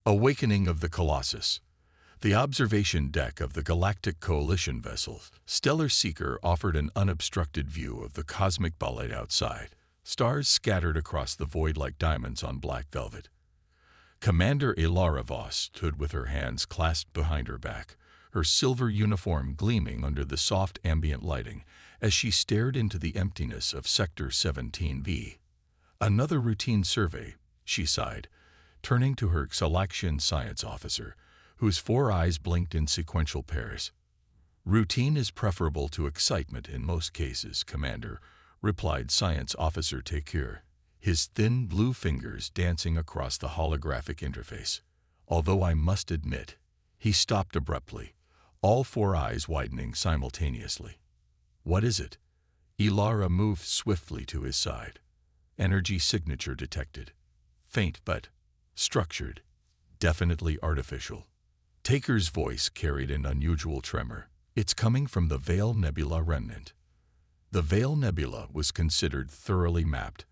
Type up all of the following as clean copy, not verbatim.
Awakening of the Colossus. The observation deck of the Galactic Coalition vessel, Stellar Seeker, offered an unobstructed view of the cosmic ballet outside, stars scattered across the void like diamonds on black velvet. Commander Ilara Voss stood with her hands clasped behind her back, her silver uniform gleaming under the soft ambient lighting as she stared into the emptiness of Sector 17B. "Another routine survey," she sighed, turning to her Xalaxian science officer, whose four eyes blinked in sequential pairs. "Routine is preferable to excitement in most cases, Commander," replied Science Officer Tekir, his thin blue fingers dancing across the holographic interface. "Although I must admit," he stopped abruptly, all four eyes widening simultaneously. "What is it?" Ilara moved swiftly to his side. "Energy signature detected. Faint but structured. Definitely artificial." Taker's voice carried an unusual tremor. "It's coming from the Veil Nebula remnant." The Veil Nebula was considered thoroughly mapped,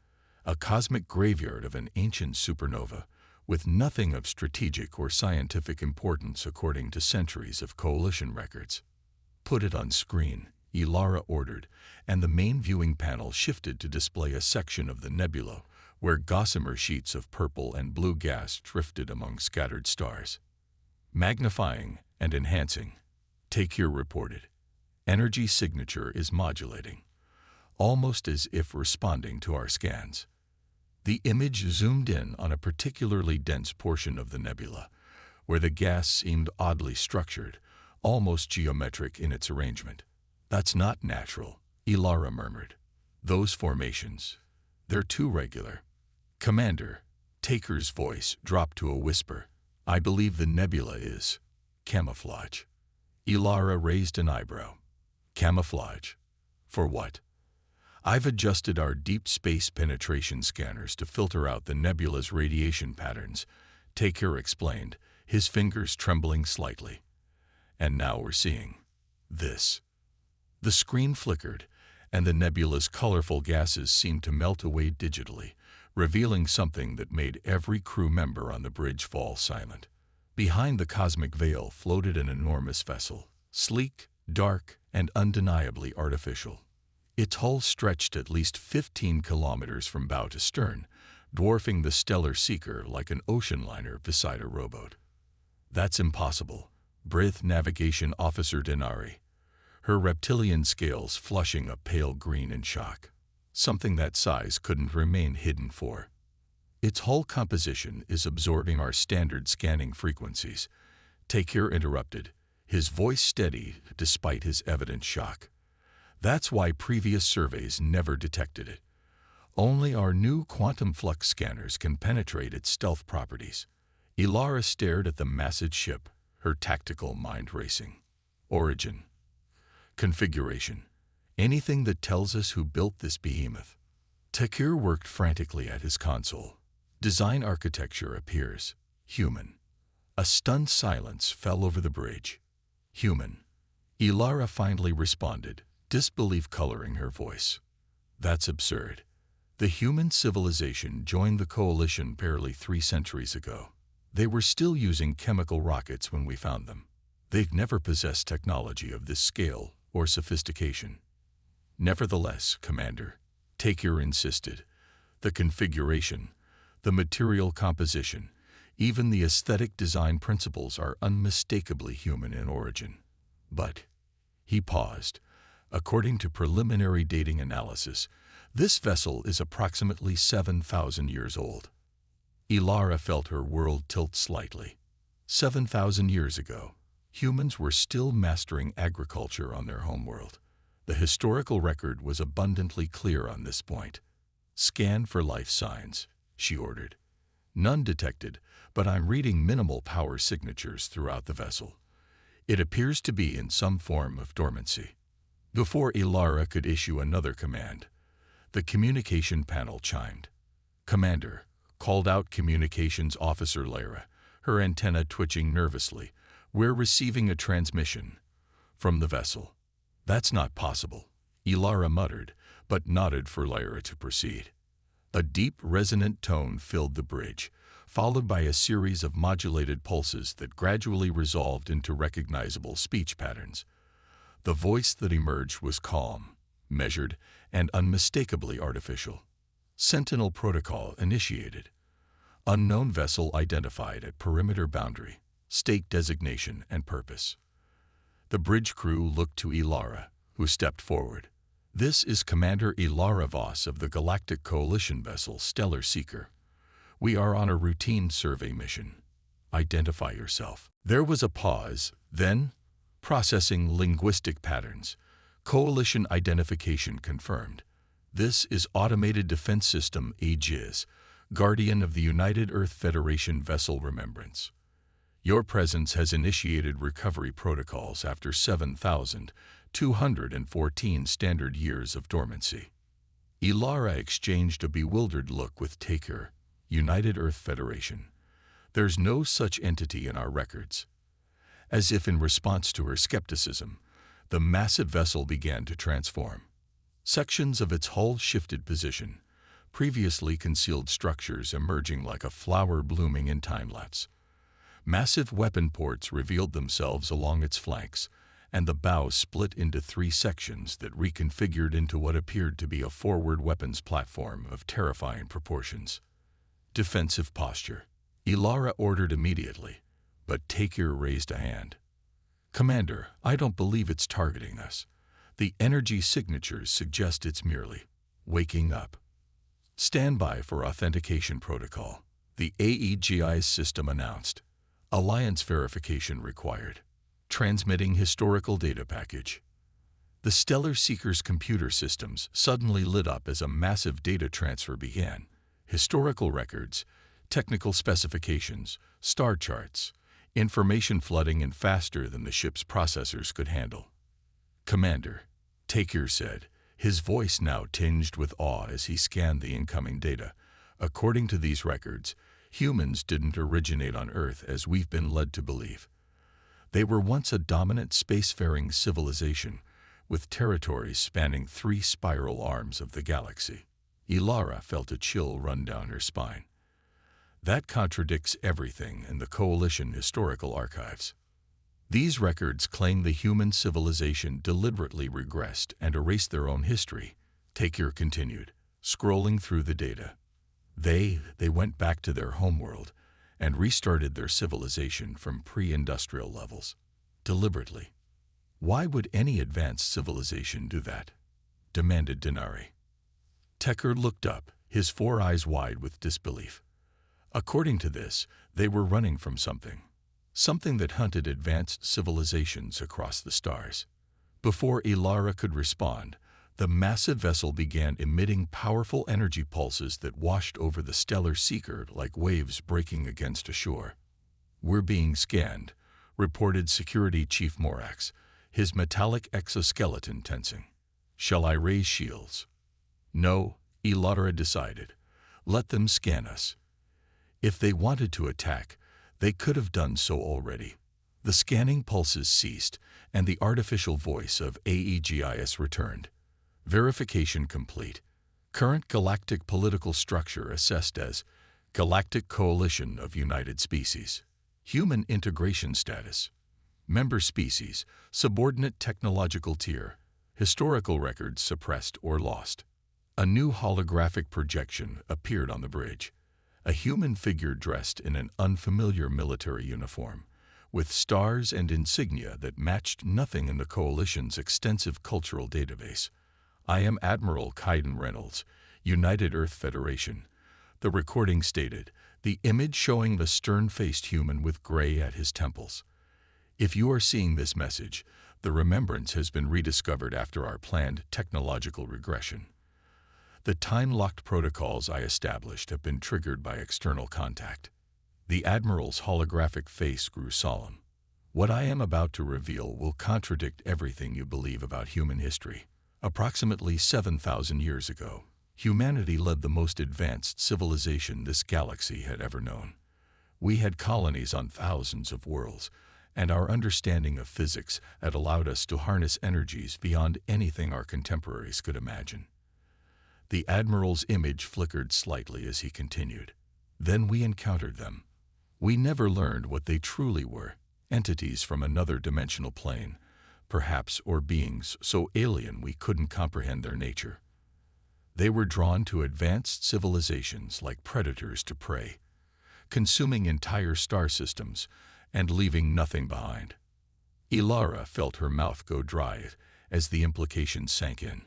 a cosmic graveyard of an ancient supernova, with nothing of strategic or scientific importance according to centuries of Coalition records. "Put it on screen," Ilara ordered, and the main viewing panel shifted to display a section of the nebula where gossamer sheets of purple and blue gas drifted among scattered stars. "Magnifying and enhancing," Tekir reported. "Energy signature is modulating, almost as if responding to our scans." The image zoomed in on a particularly dense portion of the nebula, where the gas seemed oddly structured, almost geometric in its arrangement. "That's not natural," Ilara murmured. "Those formations, they're too regular." "Commander," Taker's voice dropped to a whisper, "I believe the nebula is camouflage." Ilara raised an eyebrow. "Camouflage? For what?" "I've adjusted our deep space penetration scanners to filter out the nebula's radiation patterns," Taker explained, his fingers trembling slightly. "And now we're seeing this." The screen flickered, and the nebula's colorful gases seemed to melt away digitally, revealing something that made every crew member on the bridge fall silent. Behind the cosmic veil floated an enormous vessel, sleek, dark, and undeniably artificial. Its hull stretched at least 15 kilometers from bow to stern, dwarfing the Stellar Seeker like an ocean liner beside a rowboat. "That's impossible," breathed Navigation Officer Denari, her reptilian scales flushing a pale green in shock. "Something that size couldn't remain hidden for." "Its hull composition is absorbing our standard scanning frequencies," Tekir interrupted, his voice steady despite his evident shock. "That's why previous surveys never detected it. Only our new quantum flux scanners can penetrate its stealth properties." Ilara stared at the massive ship, her tactical mind racing. "Origin. Configuration. Anything that tells us who built this behemoth." Tekir worked frantically at his console. "Design architecture appears human." A stunned silence fell over the bridge. "Human." Ilara finally responded, disbelief coloring her voice. "That's absurd. The human civilization joined the Coalition barely 3 centuries ago. They were still using chemical rockets when we found them. They've never possessed technology of this scale or sophistication." "Nevertheless, Commander," Tekir insisted, "the configuration, the material composition, even the aesthetic design principles are unmistakably human in origin. But," he paused, "according to preliminary dating analysis, this vessel is approximately 7,000 years old." Ilara felt her world tilt slightly. 7,000 years ago, humans were still mastering agriculture on their homeworld. The historical record was abundantly clear on this point. "Scan for life signs," she ordered. "None detected, but I'm reading minimal power signatures throughout the vessel. It appears to be in some form of dormancy." Before Ilara could issue another command, the communication panel chimed. "Commander," called out Communications Officer Lyra, her antenna twitching nervously, "we're receiving a transmission from the vessel." "That's not possible," Ilara muttered, but nodded for Lyra to proceed. A deep, resonant tone filled the bridge, followed by a series of modulated pulses that gradually resolved into recognizable speech patterns. The voice that emerged was calm, measured, and unmistakably artificial. Sentinel protocol initiated. Unknown vessel identified at perimeter boundary, state designation and purpose. The bridge crew looked to Ilara, who stepped forward. "This is Commander Ilara Voss of the Galactic Coalition vessel Stellar Seeker. We are on a routine survey mission. Identify yourself." There was a pause, then, processing linguistic patterns. Coalition identification confirmed. "This is Automated Defense System Aegis, Guardian of the United Earth Federation vessel Remembrance. Your presence has initiated recovery protocols after 7,214 standard years of dormancy." Ilara exchanged a bewildered look with Taker, United Earth Federation. "There's no such entity in our records." As if in response to her skepticism, the massive vessel began to transform. Sections of its hull shifted position, previously concealed structures emerging like a flower blooming in time-lapse. Massive weapon ports revealed themselves along its flanks, and the bow split into 3 sections that reconfigured into what appeared to be a forward weapons platform of terrifying proportions. "Defensive posture," Ilara ordered immediately, but Takir raised a hand. "Commander, I don't believe it's targeting us. The energy signatures suggest it's merely waking up." "Stand by for authentication protocol," the AEGI's system announced. "Alliance verification required. Transmitting historical data package." The Stellar Seeker's computer systems suddenly lit up as a massive data transfer began. Historical records, technical specifications, star charts, information flooding in faster than the ship's processors could handle. "Commander," Takir said, his voice now tinged with awe as he scanned the incoming data, "according to these records, humans didn't originate on Earth as we've been led to believe. They were once a dominant spacefaring civilization, with territories spanning 3 spiral arms of the galaxy." Ilara felt a chill run down her spine. "That contradicts everything in the Coalition historical archives. These records claim the human civilization deliberately regressed and erased their own history," Takir continued, scrolling through the data. They went back to their homeworld and restarted their civilization from pre-industrial levels. Deliberately. Why would any advanced civilization do that?" demanded Denari. Tekir looked up, his 4 eyes wide with disbelief. "According to this, they were running from something. Something that hunted advanced civilizations across the stars." Before Ilara could respond, the massive vessel began emitting powerful energy pulses that washed over the Stellar Seeker like waves breaking against a shore. "We're being scanned," reported Security Chief Morax, his metallic exoskeleton tensing. "Shall I raise shields?" "No," Ilara decided. "Let them scan us. If they wanted to attack, they could have done so already." The scanning pulses ceased, and the artificial voice of AEGIS returned. "Verification complete. Current galactic political structure assessed as Galactic Coalition of United Species. Human integration status. Member species, subordinate technological tier. Historical records suppressed or lost." A new holographic projection appeared on the bridge. A human figure dressed in an unfamiliar military uniform, with stars and insignia that matched nothing in the Coalition's extensive cultural database. "I am Admiral Kaiden Reynolds, United Earth Federation," the recording stated, the image showing the stern-faced human with gray at his temples. "If you are seeing this message, the remembrance has been rediscovered after our planned technological regression. The time-locked protocols I established have been triggered by external contact." The Admiral's holographic face grew solemn. "What I am about to reveal will contradict everything you believe about human history. Approximately 7,000 years ago, humanity led the most advanced civilization this galaxy had ever known. We had colonies on thousands of worlds, and our understanding of physics had allowed us to harness energies beyond anything our contemporaries could imagine." The Admiral's image flickered slightly as he continued. Then we encountered them. We never learned what they truly were, entities from another dimensional plane, perhaps, or beings so alien we couldn't comprehend their nature. They were drawn to advanced civilizations like predators to prey, consuming entire star systems and leaving nothing behind. Ilara felt her mouth go dry as the implications sank in.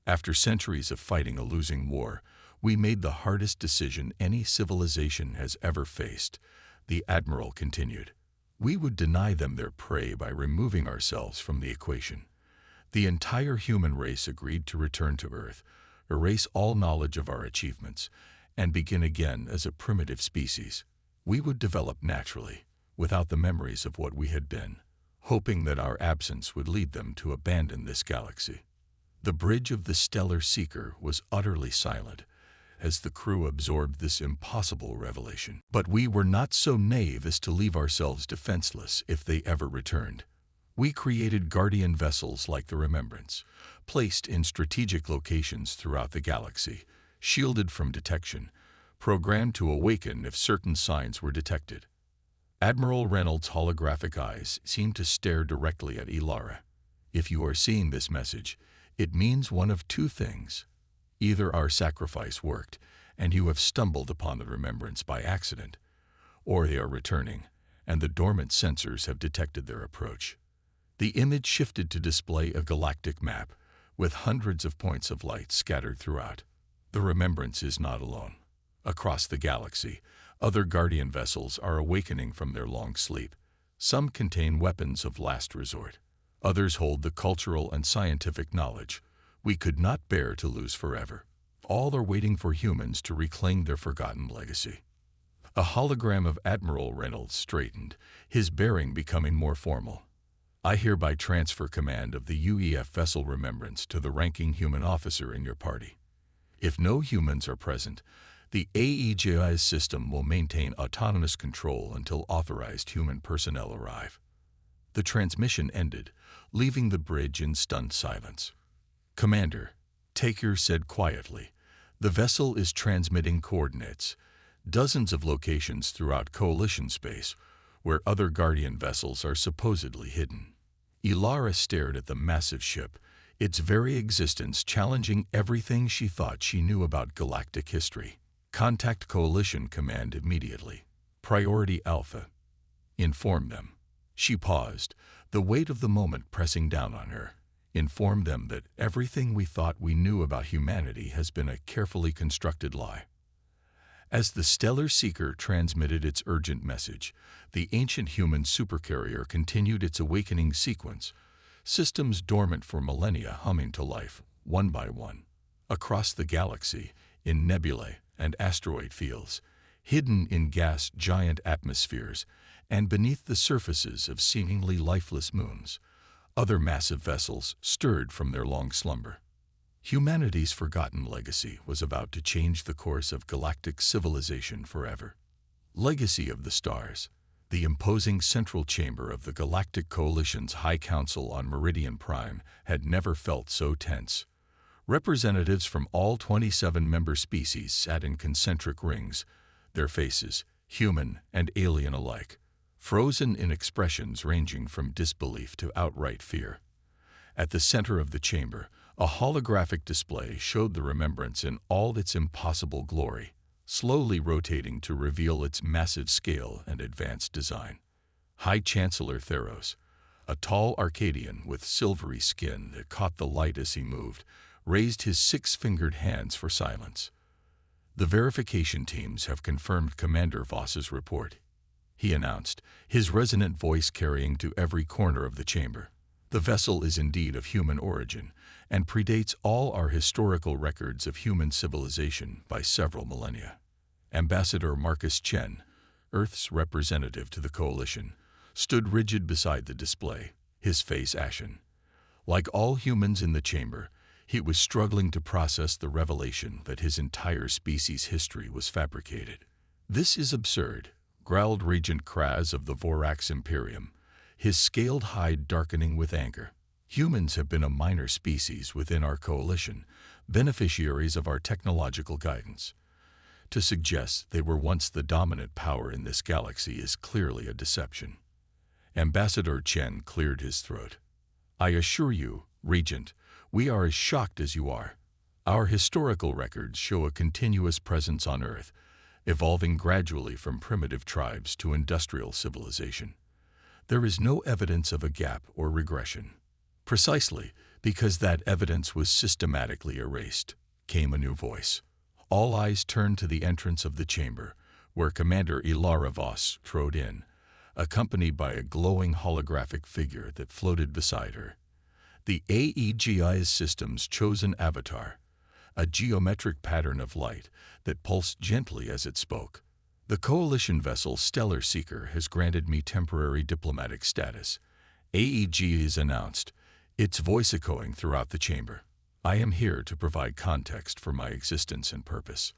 After centuries of fighting a losing war, we made the hardest decision any civilization has ever faced, the Admiral continued. We would deny them their prey by removing ourselves from the equation. The entire human race agreed to return to Earth, erase all knowledge of our achievements, and begin again as a primitive species. We would develop naturally, without the memories of what we had been, hoping that our absence would lead them to abandon this galaxy. The bridge of the Stellar Seeker was utterly silent as the crew absorbed this impossible revelation. But we were not so naive as to leave ourselves defenseless if they ever returned. We created guardian vessels like the Remembrance, placed in strategic locations throughout the galaxy, shielded from detection, programmed to awaken if certain signs were detected. Admiral Reynolds' holographic eyes seemed to stare directly at Ilara. If you are seeing this message, it means one of two things. Either our sacrifice worked, and you have stumbled upon the Remembrance by accident, or they are returning, and the dormant sensors have detected their approach. The image shifted to display a galactic map, with hundreds of points of light scattered throughout. The Remembrance is not alone. Across the galaxy, other Guardian vessels are awakening from their long sleep. Some contain weapons of last resort. Others hold the cultural and scientific knowledge we could not bear to lose forever. All are waiting for humans to reclaim their forgotten legacy. A hologram of Admiral Reynolds straightened, his bearing becoming more formal. I hereby transfer command of the UEF vessel Remembrance to the ranking human officer in your party. If no humans are present, the AEGI's system will maintain autonomous control until authorized human personnel arrive. The transmission ended, leaving the bridge in stunned silence. Commander, Taker said quietly, the vessel is transmitting coordinates, dozens of locations throughout Coalition space, where other Guardian vessels are supposedly hidden. Ilara stared at the massive ship, its very existence challenging everything she thought she knew about galactic history. Contact Coalition Command immediately. Priority Alpha. Inform them. She paused, the weight of the moment pressing down on her. Inform them that everything we thought we knew about humanity has been a carefully constructed lie. As the Stellar Seeker transmitted its urgent message, the ancient human Supercarrier continued its awakening sequence, systems dormant for millennia humming to life, one by one. Across the galaxy, in nebulae and asteroid fields, hidden in gas giant atmospheres, and beneath the surfaces of seemingly lifeless moons, other massive vessels stirred from their long slumber. Humanity's forgotten legacy was about to change the course of galactic civilization forever. Legacy of the Stars, the imposing central chamber of the Galactic Coalition's High Council on Meridian Prime, had never felt so tense. Representatives from all 27 member species sat in concentric rings, their faces, human and alien alike, frozen in expressions ranging from disbelief to outright fear. At the center of the chamber, a holographic display showed the Remembrance in all its impossible glory, slowly rotating to reveal its massive scale and advanced design. High Chancellor Theros, a tall Arcadian with silvery skin that caught the light as he moved, raised his six-fingered hands for silence. The verification teams have confirmed Commander Voss's report, he announced, his resonant voice carrying to every corner of the chamber. The vessel is indeed of human origin and predates all our historical records of human civilization by several millennia. Ambassador Marcus Chen, Earth's representative to the Coalition, stood rigid beside the display, his face ashen. Like all humans in the chamber, he was struggling to process the revelation that his entire species' history was fabricated. This is absurd, growled Regent Kraz of the Vorax Imperium, his scaled hide darkening with anger. Humans have been a minor species within our coalition, beneficiaries of our technological guidance. To suggest they were once the dominant power in this galaxy is clearly a deception. Ambassador Chen cleared his throat. I assure you, Regent, we are as shocked as you are. Our historical records show a continuous presence on Earth, evolving gradually from primitive tribes to industrial civilization. There is no evidence of a gap or regression. Precisely because that evidence was systematically erased, came a new voice. All eyes turned to the entrance of the chamber, where Commander Ilara Voss strode in, accompanied by a glowing holographic figure that floated beside her. The HFY system's chosen avatar, a geometric pattern of light that pulsed gently as it spoke. The coalition vessel Stellar Seeker has granted me temporary diplomatic status. AEG is announced, its voice echoing throughout the chamber. I am here to provide context for my existence and purpose.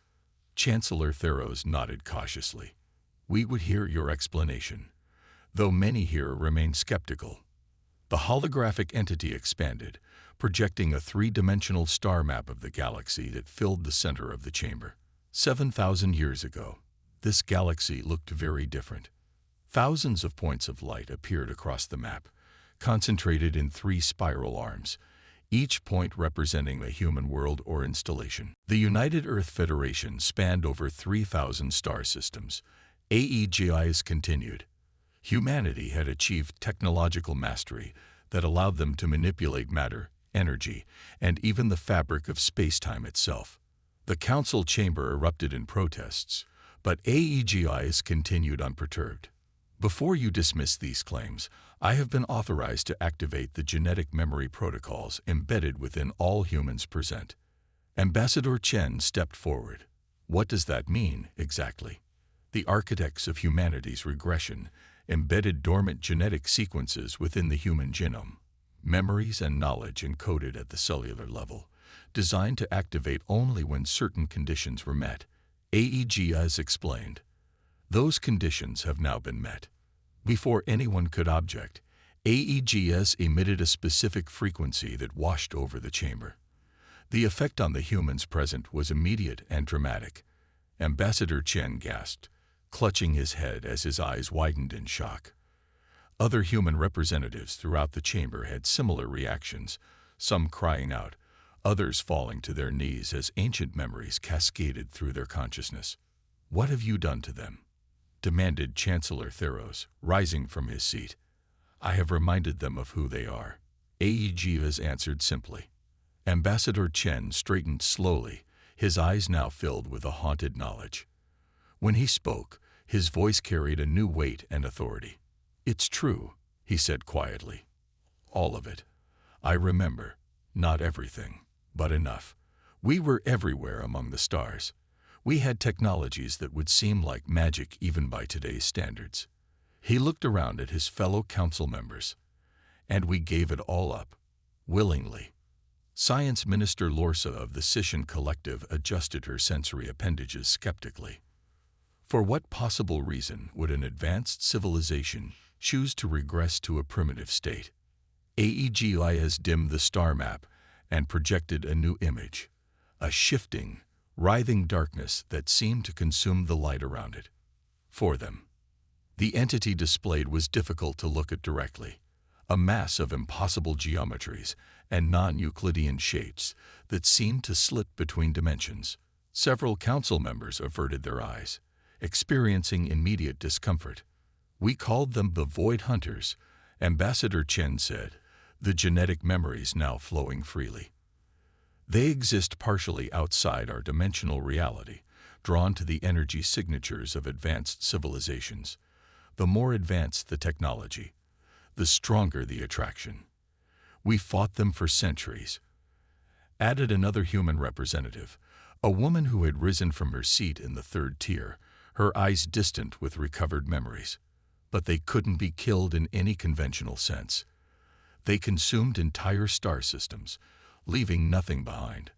Chancellor Theros nodded cautiously. We would hear your explanation, though many here remain skeptical. The holographic entity expanded, projecting a three-dimensional star map of the galaxy that filled the center of the chamber. 7,000 years ago, this galaxy looked very different. Thousands of points of light appeared across the map, concentrated in 3 spiral arms, each point representing a human world or installation. The United Earth Federation spanned over 3,000 star systems. AEGIs continued. Humanity had achieved technological mastery that allowed them to manipulate matter, energy, and even the fabric of space-time itself. The council chamber erupted in protests, but AEGIs continued unperturbed. Before you dismiss these claims, I have been authorized to activate the genetic memory protocols embedded within all humans present. Ambassador Chen stepped forward. What does that mean, exactly? The architects of humanity's regression embedded dormant genetic sequences within the human genome, memories and knowledge encoded at the cellular level, designed to activate only when certain conditions were met. AEG has explained. Those conditions have now been met. Before anyone could object, AEGS emitted a specific frequency that washed over the chamber. The effect on the humans present was immediate and dramatic. Ambassador Chen gasped, clutching his head as his eyes widened in shock. Other human representatives throughout the chamber had similar reactions, some crying out, others falling to their knees as ancient memories cascaded through their consciousness. What have you done to them? Demanded Chancellor Theros, rising from his seat. I have reminded them of who they are. AEG has answered simply. Ambassador Chen straightened slowly, his eyes now filled with a haunted knowledge. When he spoke, his voice carried a new weight and authority. It's true, he said quietly. All of it. I remember. Not everything, but enough. We were everywhere among the stars. We had technologies that would seem like magic even by today's standards. He looked around at his fellow council members. And we gave it all up. Willingly. Science Minister Lorsa of the Sishan Collective adjusted her sensory appendages skeptically. For what possible reason would an advanced civilization choose to regress to a primitive state? AEGI has dimmed the star map and projected a new image, a shifting, writhing darkness that seemed to consume the light around it. For them, the entity displayed was difficult to look at directly, a mass of impossible geometries and non-Euclidean shapes that seemed to slip between dimensions. Several council members averted their eyes, experiencing immediate discomfort. We called them the Void Hunters, Ambassador Chen said, the genetic memories now flowing freely. They exist partially outside our dimensional reality, drawn to the energy signatures of advanced civilizations. The more advanced the technology, the stronger the attraction. We fought them for centuries. Added another human representative, a woman who had risen from her seat in the 3rd tier, her eyes distant with recovered memories. But they couldn't be killed in any conventional sense. They consumed entire star systems, leaving nothing behind.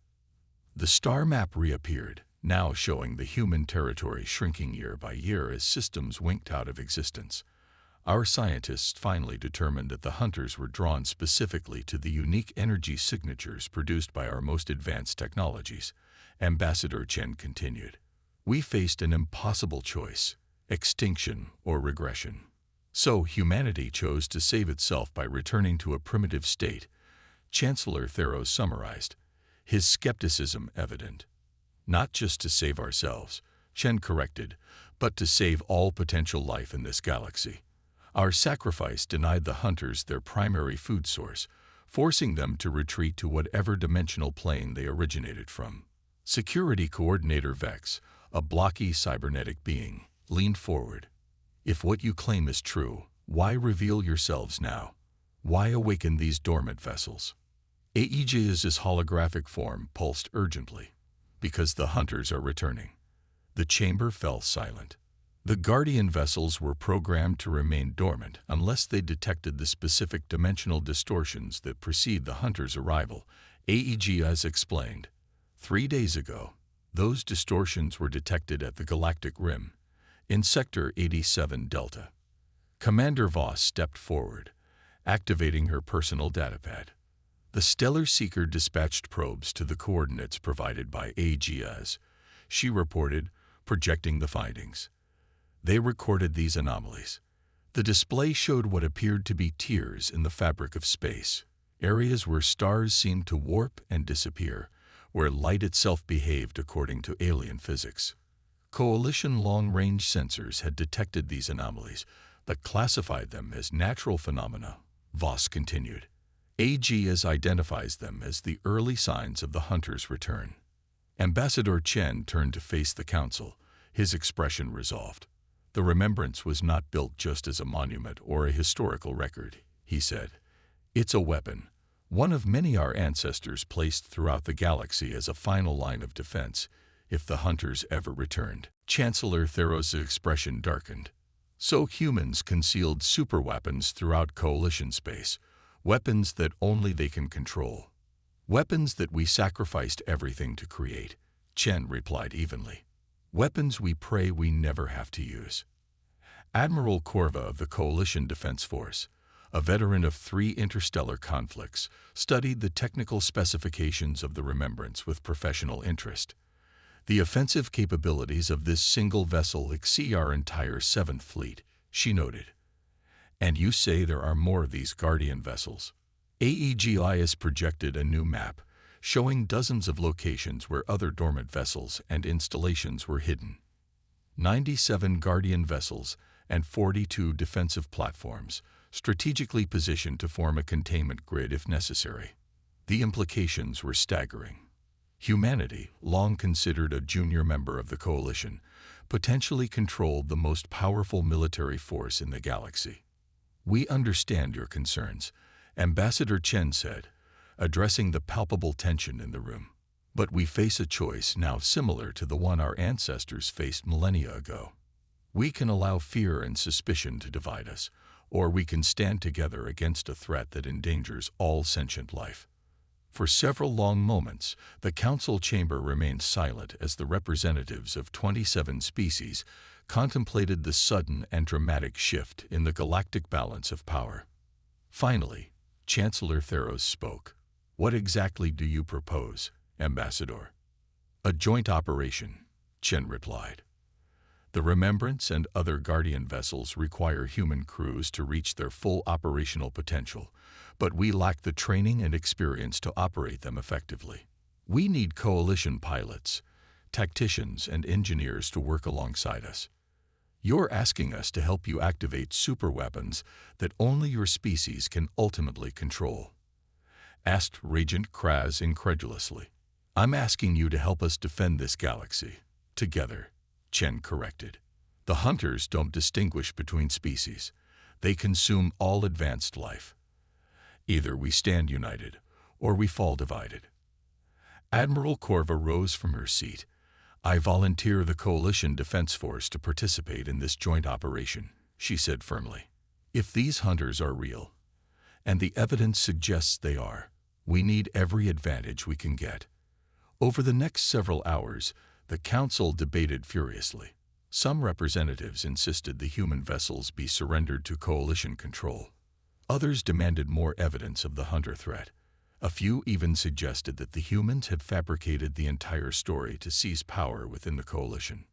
The star map reappeared, now showing the human territory shrinking year by year as systems winked out of existence. Our scientists finally determined that the hunters were drawn specifically to the unique energy signatures produced by our most advanced technologies. Ambassador Chen continued. We faced an impossible choice: extinction or regression. So humanity chose to save itself by returning to a primitive state, Chancellor Theros summarized, his skepticism evident. Not just to save ourselves, Chen corrected, but to save all potential life in this galaxy. Our sacrifice denied the hunters their primary food source, forcing them to retreat to whatever dimensional plane they originated from. Security Coordinator Vex, a blocky cybernetic being, leaned forward. If what you claim is true, why reveal yourselves now? Why awaken these dormant vessels? AEG's holographic form pulsed urgently. Because the hunters are returning. The chamber fell silent. The guardian vessels were programmed to remain dormant unless they detected the specific dimensional distortions that precede the hunters' arrival, AEGS explained. 3 days ago, those distortions were detected at the galactic rim, in Sector 87 Delta. Commander Voss stepped forward, activating her personal datapad. The Stellar Seeker dispatched probes to the coordinates provided by AEGS. She reported, projecting the findings. They recorded these anomalies. The display showed what appeared to be tears in the fabric of space, areas where stars seemed to warp and disappear, where light itself behaved according to alien physics. Coalition long-range sensors had detected these anomalies, but classified them as natural phenomena, Voss continued. AEGS identifies them as the early signs of the hunter's return. Ambassador Chen turned to face the council, his expression resolved. The remembrance was not built just as a monument or a historical record, he said. It's a weapon, one of many our ancestors placed throughout the galaxy as a final line of defense, if the hunters ever returned. Chancellor Theros' expression darkened. So humans concealed superweapons throughout Coalition space, weapons that only they can control. Weapons that we sacrificed everything to create, Chen replied evenly. Weapons we pray we never have to use. Admiral Corva of the Coalition Defense Force, a veteran of 3 interstellar conflicts, studied the technical specifications of the remembrance with professional interest. The offensive capabilities of this single vessel exceed our entire 7th Fleet, she noted. And you say there are more of these Guardian vessels. AEGIS projected a new map, showing dozens of locations where other dormant vessels and installations were hidden. 97 Guardian vessels and 42 defensive platforms, strategically positioned to form a containment grid if necessary. The implications were staggering. Humanity, long considered a junior member of the Coalition, potentially controlled the most powerful military force in the galaxy. We understand your concerns, Ambassador Chen said, addressing the palpable tension in the room. But we face a choice now similar to the one our ancestors faced millennia ago. We can allow fear and suspicion to divide us, or we can stand together against a threat that endangers all sentient life. For several long moments, the council chamber remained silent as the representatives of 27 species contemplated the sudden and dramatic shift in the galactic balance of power. Finally, Chancellor Theros spoke. What exactly do you propose, Ambassador? A joint operation, Chen replied. The Remembrance and other Guardian vessels require human crews to reach their full operational potential, but we lack the training and experience to operate them effectively. We need Coalition pilots, tacticians, and engineers to work alongside us. You're asking us to help you activate superweapons that only your species can ultimately control, asked Regent Kraz incredulously. I'm asking you to help us defend this galaxy. Together, Chen corrected. The hunters don't distinguish between species. They consume all advanced life. Either we stand united, or we fall divided. Admiral Corva rose from her seat. I volunteer the Coalition Defense Force to participate in this joint operation, she said firmly. If these hunters are real, and the evidence suggests they are, we need every advantage we can get. Over the next several hours, the Council debated furiously. Some representatives insisted the human vessels be surrendered to Coalition control. Others demanded more evidence of the hunter threat. A few even suggested that the humans had fabricated the entire story to seize power within the Coalition.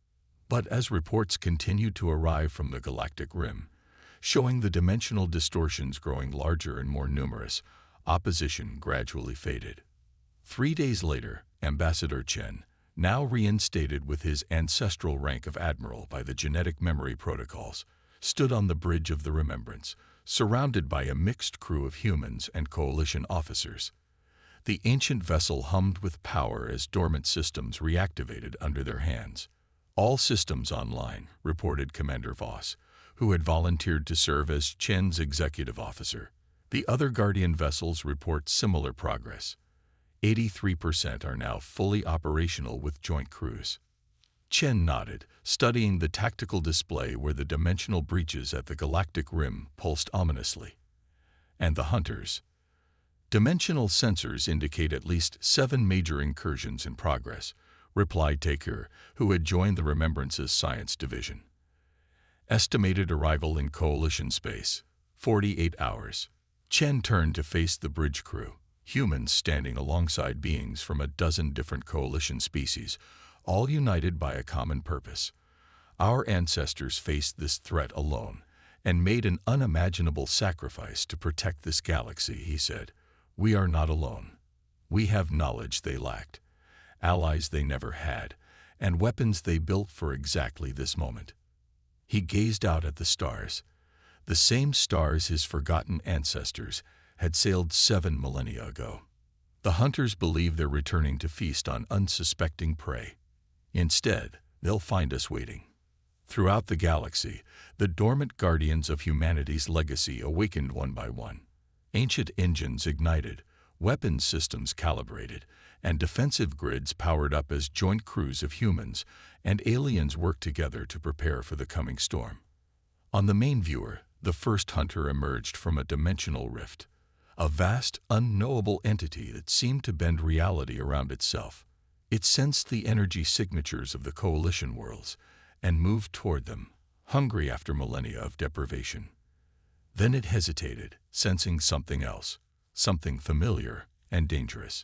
But as reports continued to arrive from the galactic rim, showing the dimensional distortions growing larger and more numerous, opposition gradually faded. 3 days later, Ambassador Chen, now reinstated with his ancestral rank of admiral by the genetic memory protocols, stood on the bridge of the Remembrance, surrounded by a mixed crew of humans and coalition officers. The ancient vessel hummed with power as dormant systems reactivated under their hands. "All systems online," reported Commander Voss, who had volunteered to serve as Chen's executive officer. The other Guardian vessels report similar progress. 83% are now fully operational with joint crews. Chen nodded, studying the tactical display where the dimensional breaches at the galactic rim pulsed ominously. "And the hunters?" "Dimensional sensors indicate at least 7 major incursions in progress," replied Taker, who had joined the Remembrance's science division. "Estimated arrival in coalition space, 48 hours. Chen turned to face the bridge crew, humans standing alongside beings from a dozen different coalition species, all united by a common purpose. "Our ancestors faced this threat alone and made an unimaginable sacrifice to protect this galaxy," he said. "We are not alone. We have knowledge they lacked, allies they never had, and weapons they built for exactly this moment." He gazed out at the stars, the same stars his forgotten ancestors had sailed 7 millennia ago. "The hunters believe they're returning to feast on unsuspecting prey. Instead, they'll find us waiting." Throughout the galaxy, the dormant guardians of humanity's legacy awakened one by one. Ancient engines ignited, weapons systems calibrated, and defensive grids powered up as joint crews of humans and aliens worked together to prepare for the coming storm. On the main viewer, the first hunter emerged from a dimensional rift, a vast, unknowable entity that seemed to bend reality around itself. It sensed the energy signatures of the coalition worlds and moved toward them, hungry after millennia of deprivation. Then it hesitated, sensing something else, something familiar and dangerous.